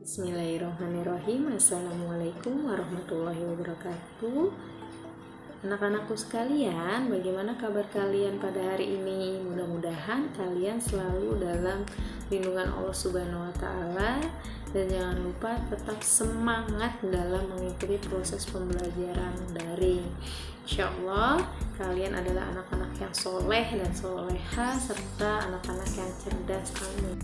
Bismillahirrahmanirrahim. Assalamualaikum warahmatullahi wabarakatuh. Anak-anakku sekalian, bagaimana kabar kalian pada hari ini? Mudah-mudahan kalian selalu dalam lindungan Allah Subhanahu wa Ta'ala, dan jangan lupa tetap semangat dalam mengikuti proses pembelajaran daring. Insya Allah kalian adalah anak-anak yang soleh dan soleha, serta anak-anak yang cerdas. Amin.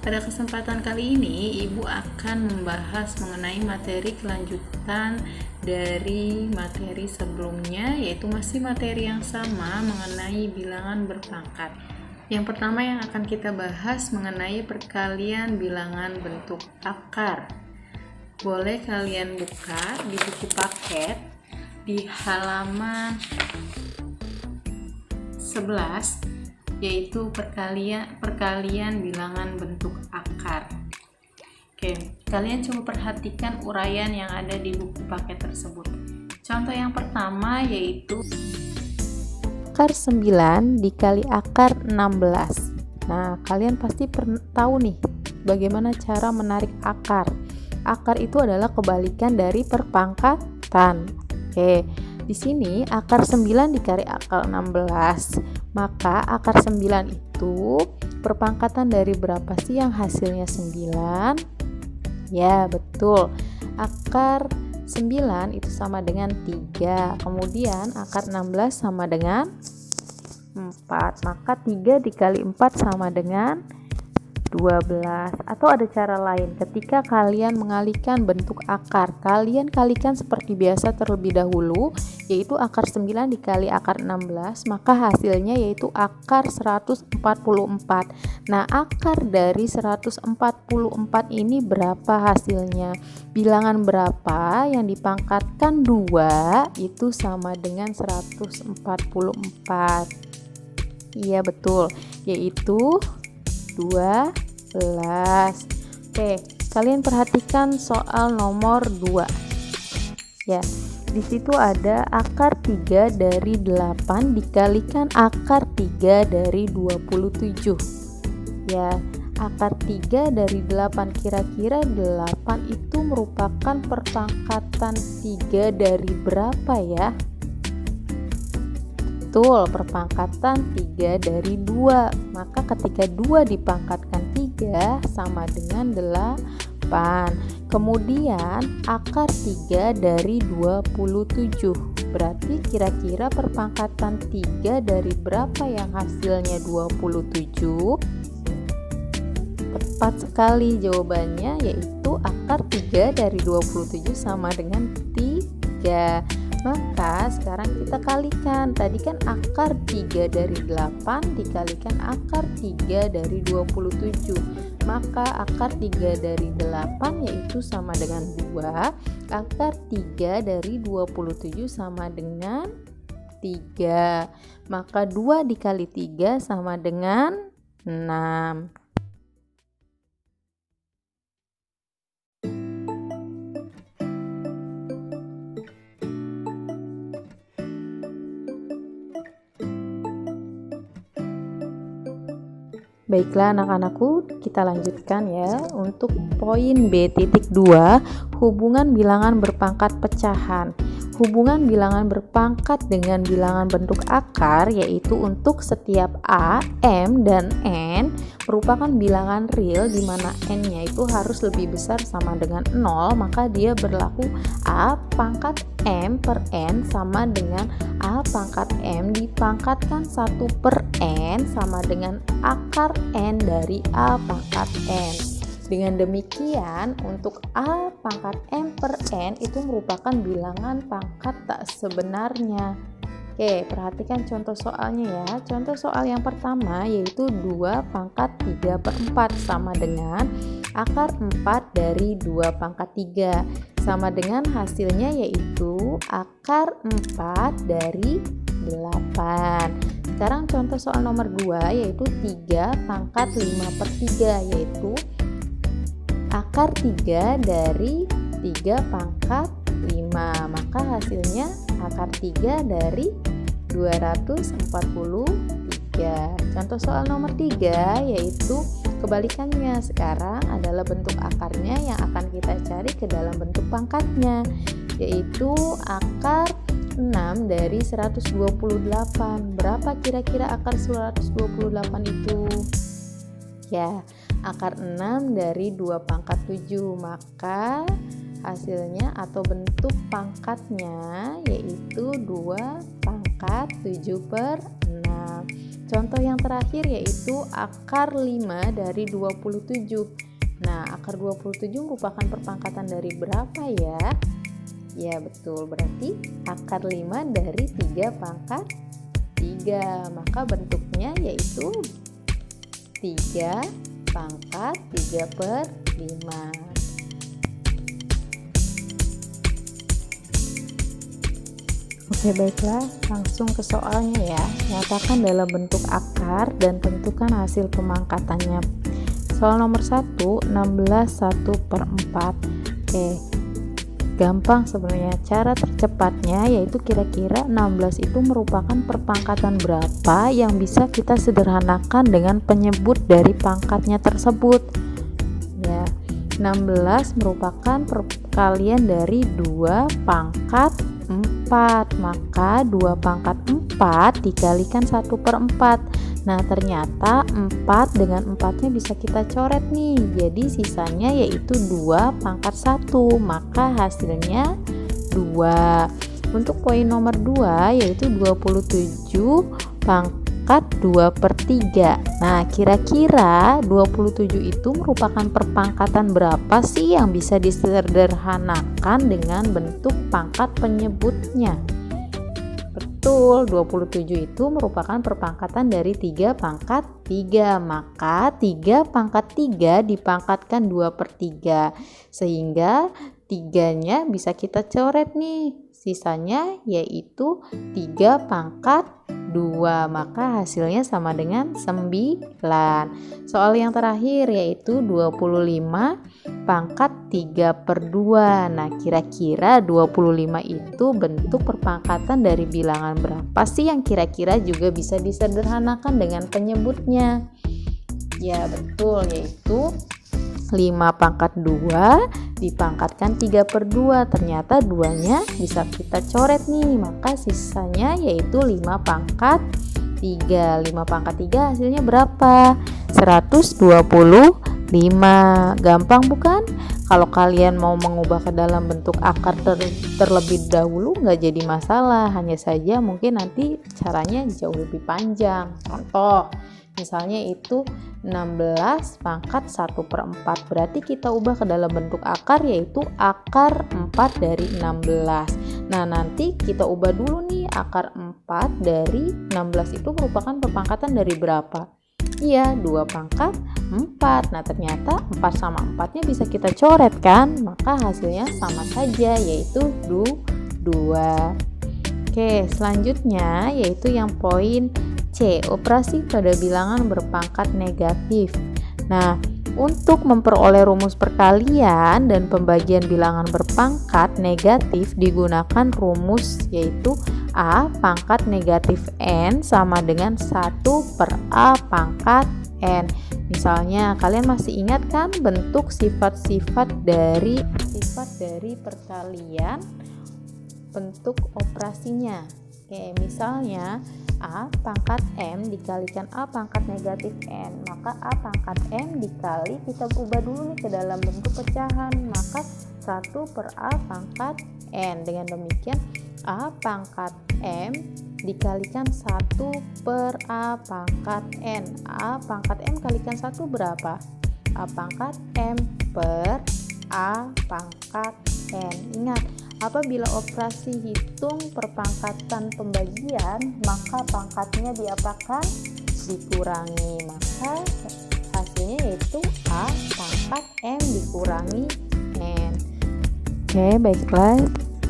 Pada kesempatan kali ini, Ibu akan membahas mengenai materi kelanjutan dari materi sebelumnya, yaitu masih materi yang sama mengenai bilangan berpangkat. Yang pertama yang akan kita bahas mengenai perkalian bilangan bentuk akar. Boleh kalian buka di buku paket di halaman 11, yaitu perkalian bilangan bentuk akar. Oke, kalian coba perhatikan uraian yang ada di buku paket tersebut. Contoh yang pertama yaitu akar 9 dikali akar 16. Nah, kalian pasti tahu nih bagaimana cara menarik akar. Akar itu adalah kebalikan dari perpangkatan. Oke, di sini akar 9 dikali akar 16. Maka akar 9 itu perpangkatan dari berapa sih yang hasilnya 9? Ya, betul. Akar 9 itu sama dengan 3. Kemudian akar 16 sama dengan 4. Maka 3 dikali 4 sama dengan 12. Atau ada cara lain, ketika kalian mengalihkan bentuk akar, kalian kalikan seperti biasa terlebih dahulu, yaitu akar 9 dikali akar 16, maka hasilnya yaitu akar 144. Nah, akar dari 144 ini berapa hasilnya? Bilangan berapa yang dipangkatkan 2 itu sama dengan 144. Iya, betul, yaitu 12. Oke, kalian perhatikan soal nomor 2. Ya, di situ ada akar 3 dari 8 dikalikan akar 3 dari 27. Ya, akar 3 dari 8, kira-kira 8 itu merupakan perpangkatan 3 dari berapa ya? Betul, perpangkatan 3 dari 2. Maka ketika 2 dipangkatkan 3 sama dengan 8. Kemudian akar 3 dari 27. Berarti kira-kira perpangkatan 3 dari berapa yang hasilnya 27? Tepat sekali jawabannya, yaitu akar 3 dari 27 sama dengan 3. Maka sekarang kita kalikan. Tadi kan akar 3 dari 8 dikalikan akar 3 dari 27. Maka akar 3 dari 8 yaitu sama dengan 2. Akar 3 dari 27 sama dengan 3. Maka 2 dikali 3 sama dengan 6. Baiklah anak-anakku, kita lanjutkan ya. Untuk poin B.2, hubungan bilangan berpangkat pecahan. Hubungan bilangan berpangkat dengan bilangan bentuk akar, yaitu untuk setiap A, M, dan N merupakan bilangan real di mana N-nya itu harus lebih besar sama dengan 0, maka dia berlaku A pangkat M per N sama dengan A pangkat M dipangkatkan 1 per N sama dengan akar N dari A pangkat N. Dengan demikian, untuk A pangkat M per N itu merupakan bilangan pangkat tak sebenarnya. Oke, perhatikan contoh soalnya ya. Contoh soal yang pertama yaitu 2 pangkat 3 per 4 sama dengan akar 4 dari 2 pangkat 3. Sama dengan hasilnya yaitu akar 4 dari 8. Sekarang contoh soal nomor 2 yaitu 3 pangkat 5 per 3, yaitu akar 3 dari 3 pangkat 5. Maka hasilnya akar 3 dari 243. Contoh soal nomor 3 yaitu Kebalikannya sekarang adalah bentuk akarnya yang akan kita cari ke dalam bentuk pangkatnya, yaitu akar 6 dari 128. Berapa kira-kira akar 128 itu? Ya, akar 6 dari 2 pangkat 7. Maka hasilnya atau bentuk pangkatnya yaitu 2 pangkat 7/6. Contoh yang terakhir yaitu akar 5 dari 27. Nah, akar 27 merupakan perpangkatan dari berapa ya? Ya, betul. Berarti akar 5 dari 3 pangkat 3. Maka bentuknya yaitu 3 pangkat 3/5. Oke, baiklah, langsung ke soalnya ya. Nyatakan dalam bentuk akar dan tentukan hasil pemangkatannya. Soal nomor 1, 16 1/4. Oke, gampang sebenarnya. Cara tercepatnya yaitu kira-kira 16 itu merupakan perpangkatan berapa yang bisa kita sederhanakan dengan penyebut dari pangkatnya tersebut. Ya, 16 merupakan perkalian dari 2 pangkat 4, maka 2 pangkat 4 dikalikan 1/4. Nah, ternyata 4 dengan 4-nya bisa kita coret nih. Jadi sisanya yaitu 2 pangkat 1, maka hasilnya 2. Untuk poin nomor 2 yaitu 27 pangkat 2/3. Nah, kira-kira 27 itu merupakan perpangkatan berapa sih yang bisa disederhanakan dengan bentuk pangkat penyebutnya? Betul, 27 itu merupakan perpangkatan dari 3 pangkat 3. Maka 3 pangkat 3 dipangkatkan 2/3. Sehingga 3-nya bisa kita coret nih. Sisanya yaitu 3 pangkat 2. Maka hasilnya sama dengan 9. Soal yang terakhir yaitu 25 pangkat 3/2. Nah, kira-kira 25 itu bentuk perpangkatan dari bilangan berapa sih yang kira-kira juga bisa disederhanakan dengan penyebutnya? Ya, betul, yaitu 5 pangkat 2 dipangkatkan 3/2. Ternyata 2-nya bisa kita coret nih, maka sisanya yaitu 5 pangkat 3. 5 pangkat 3 hasilnya berapa? 125. Gampang bukan? Kalau kalian mau mengubah ke dalam bentuk akar terlebih dahulu nggak jadi masalah, hanya saja mungkin nanti caranya jauh lebih panjang. Contoh, misalnya itu 16 pangkat 1/4. Berarti kita ubah ke dalam bentuk akar yaitu akar 4 dari 16. Nah, nanti kita ubah dulu nih, akar 4 dari 16 itu merupakan perpangkatan dari berapa? Iya, 2 pangkat 4. Nah, ternyata 4 sama 4-nya bisa kita coret kan? Maka hasilnya sama saja yaitu 2. Oke, selanjutnya yaitu yang poin C, operasi pada bilangan berpangkat negatif. Nah, untuk memperoleh rumus perkalian dan pembagian bilangan berpangkat negatif digunakan rumus yaitu A pangkat negatif N sama dengan 1/A pangkat N. Misalnya, kalian masih ingat kan bentuk sifat dari perkalian bentuk operasinya? Oke, misalnya A pangkat M dikalikan A pangkat negatif N, maka A pangkat M dikali, kita ubah dulu nih ke dalam bentuk pecahan, maka 1/A pangkat N. Dengan demikian A pangkat M dikalikan 1/A pangkat N. A pangkat M kalikan 1 berapa? A pangkat M per A pangkat N. Ingat, apabila operasi hitung perpangkatan pembagian, maka pangkatnya diapakan? Dikurangi. Maka hasilnya yaitu A pangkat M dikurangi N. Oke, baiklah.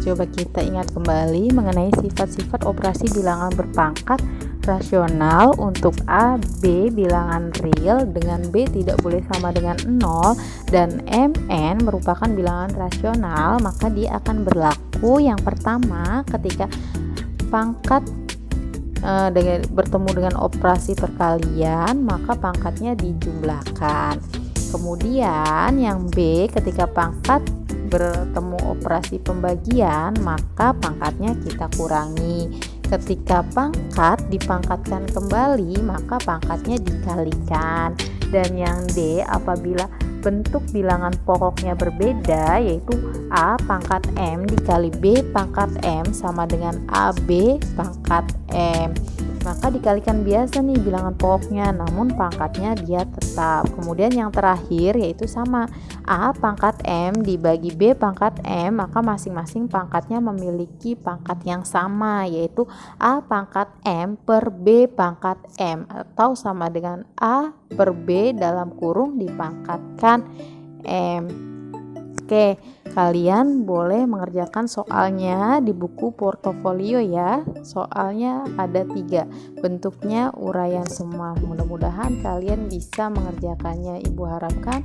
Coba kita ingat kembali mengenai sifat-sifat operasi bilangan berpangkat rasional. Untuk A, B bilangan real dengan B tidak boleh sama dengan 0 dan MN merupakan bilangan rasional, maka dia akan berlaku yang pertama ketika pangkat bertemu dengan operasi perkalian, maka pangkatnya dijumlahkan. Kemudian yang B, ketika pangkat bertemu operasi pembagian, maka pangkatnya kita kurangi. Ketika pangkat dipangkatkan kembali, maka pangkatnya dikalikan. Dan yang D, apabila bentuk bilangan pokoknya berbeda, yaitu A pangkat M dikali B pangkat M sama dengan AB pangkat M, maka dikalikan biasa nih bilangan pokoknya, namun pangkatnya dia tetap. Kemudian yang terakhir yaitu sama, A pangkat M dibagi B pangkat M, maka masing-masing pangkatnya memiliki pangkat yang sama, yaitu A pangkat M per B pangkat M, atau sama dengan A per B dalam kurung dipangkatkan M. Oke, kalian boleh mengerjakan soalnya di buku portofolio ya. Soalnya ada 3, bentuknya uraian semua. Mudah-mudahan kalian bisa mengerjakannya. Ibu harapkan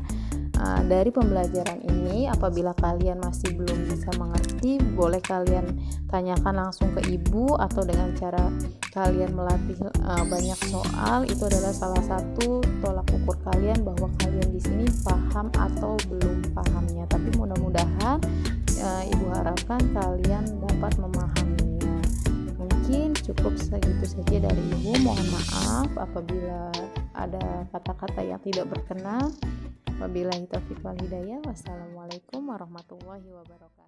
dari pembelajaran ini, apabila kalian masih belum bisa mengerti, boleh kalian tanyakan langsung ke ibu, atau dengan cara kalian melatih banyak soal. Itu adalah salah satu tolak ukur kalian bahwa kalian di sini paham atau belum pahamnya. Tapi mudah-mudahan ibu harapkan kalian dapat memahaminya. Mungkin cukup segitu saja dari ibu. Mohon maaf apabila ada kata-kata yang tidak berkenan. Wabillahi taufiq wal hidayah. Wassalamualaikum warahmatullahi wabarakatuh.